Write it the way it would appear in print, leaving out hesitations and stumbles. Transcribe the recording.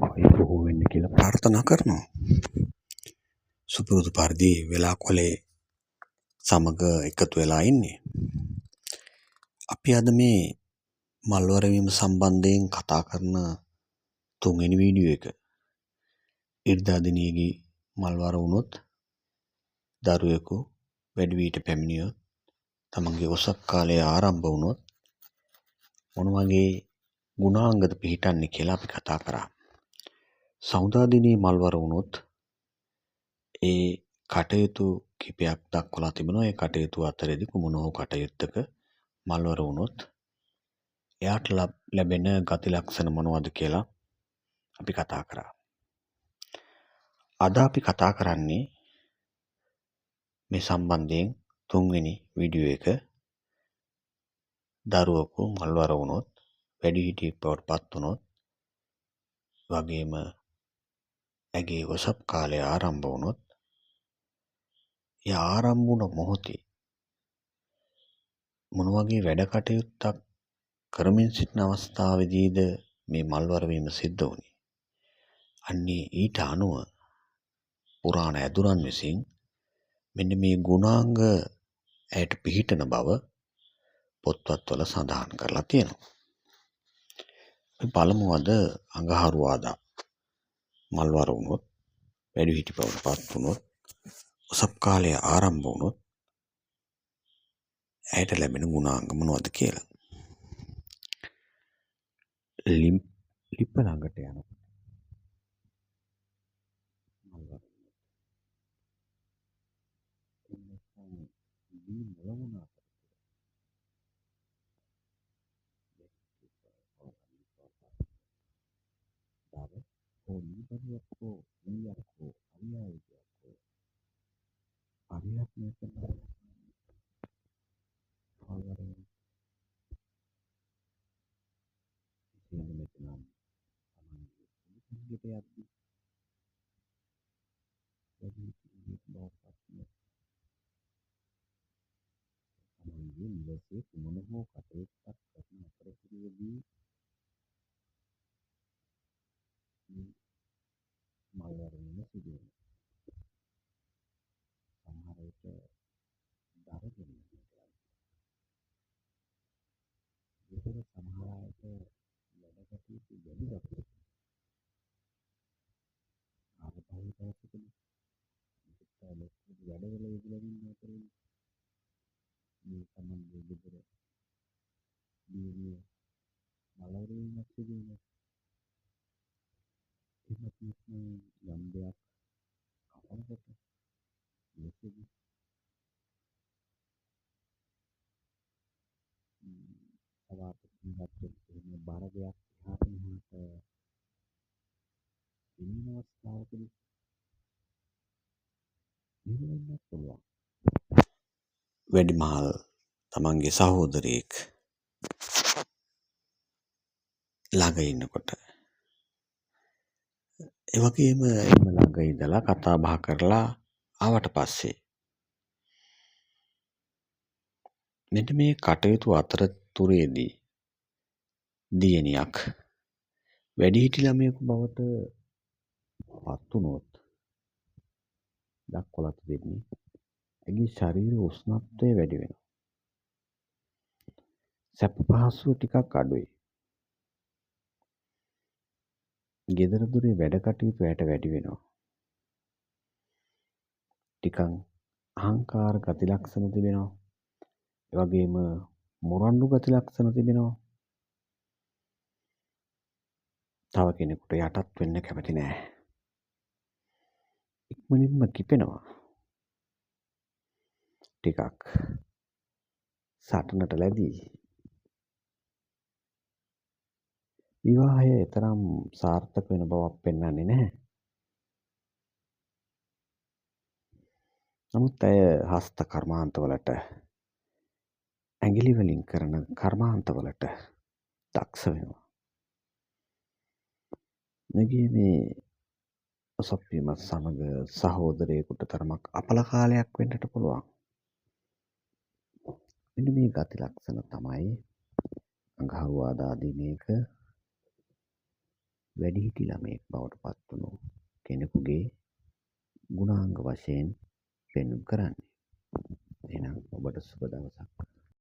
ආයි බොහෝ වෙන්න කියලා ප්‍රාර්ථනා කරනවා. සුපුරුදු පරිදි වෙලා කොලේ සමග එකතු වෙලා ඉන්නේ. අපි අද මේ මල්වර වීම සම්බන්ධයෙන් කතා කරන තුන්වෙනි වීඩියෝ එක. ඉරිදා දිනයේදී මල්වර වුණොත් දරුවෙකු වැඩි වීට පැමිණියොත් තමන්ගේ ඔසක් කාලය ආරම්භ වුණොත් මොන වගේ ගුණාංගද පිළිටන්නේ කියලා අපි කතා කරා. සමුදා දිනේ මල්වර වුණොත් ඒ කටයුතු කිපයක් දක්වලා තිබෙනවා. ඒ කටයුතු අතරේදී කුමන හෝ කටයුත්තක මල්වර වුණොත් එයාට ලැබෙන ගති ලක්ෂණ මොනවද කියලා අපි කතා කරා. අද අපි කතා කරන්නේ මේ සම්බන්ධයෙන් තුන්වෙනි වීඩියෝ එක. දරුවෙකු මල්වර වුණොත් වැඩිහිටියෙක් බවට පත් වුණොත් වගේම ඇගේ ඔසප් කාලය ආරම්භ වුණොත් ඒ ආරම්භ වුණ මොහොතේ මොන වගේ වැඩ කටයුත්තක් කරමින් සිටින අවස්ථාවේදීද මේ මල්වර වීම සිද්ධ වුණේ. අන්නේ ඊට අනුව පුරාණ ඇදුරන් විසින් මෙන්න මේ ගුණාංග ඇයට පිහිටන බව පොත්පත්වල සඳහන් කරලා තියෙනවා. අපි බලමු අද අඟහරුවාදා මල්වර වුණොත් වැඩිහිටි බවට පත් වුණොත් ඔසප් කාලය ආරම්භ වුණොත් ඇයට ලැබෙන ගුණාංග මොනවද කියලා. ලිප ළඟට යනකොට මල්වර වැඩිමහල් තමන්ගේ සහෝදරයෙක් ළඟ ඉන්නකොට ඒ වගේම එම ළඟ ඉඳලා කතා බහ කරලා ආවට පස්සේ මෙන්න මේ කටයුතු අතරතුරේදී දියණියක් වැඩිහිටි ළමයෙකු බවට පත් වුණොත් දක්වලා තිබෙන්නේ ඇගේ ශරීර උෂ්ණත්වය වැඩි වෙනවා. සැප පහසුව ටිකක් අඩුයි. ගෙදර දොරේ වැඩ කටයුතු ඇයට වැඩි වෙනවා. ටිකක් අහංකාර ගති ලක්ෂණ තිබෙනවා. ඒ වගේම මොරණ්ඩු ගති ලක්ෂණ තිබෙනවා. තව කෙනෙකුට යටත් වෙන්න කැමති නෑ. ඉක්මනින්ම කිපෙනවා. ටිකක් සටනට ලැබී විවාහය තරම් සාර්ථක වෙන බවක් පෙන්වන්නේ නැහැ. නමුත් ඇය හස්ත කර්මාන්තවලට ඇඟිලි වලින් කරන කර්මාන්තවලට දක්ෂ වෙනවා. නැගී මේ ඔසප් වීමත් සමග සහෝදරයෙකුට තරමක් අපල කාලයක් වෙන්නට පුළුවන්. මෙන්න මේ ගති ලක්ෂණ තමයි අඟහරුවාදා දිනයක වැඩිහිටි ළමයෙක් බවට පත්වුණු කෙනෙකුගේ ගුණාංග වශයෙන් පෙන්눔 කරන්නේ. එහෙනම් ඔබට සුබ දවසක්.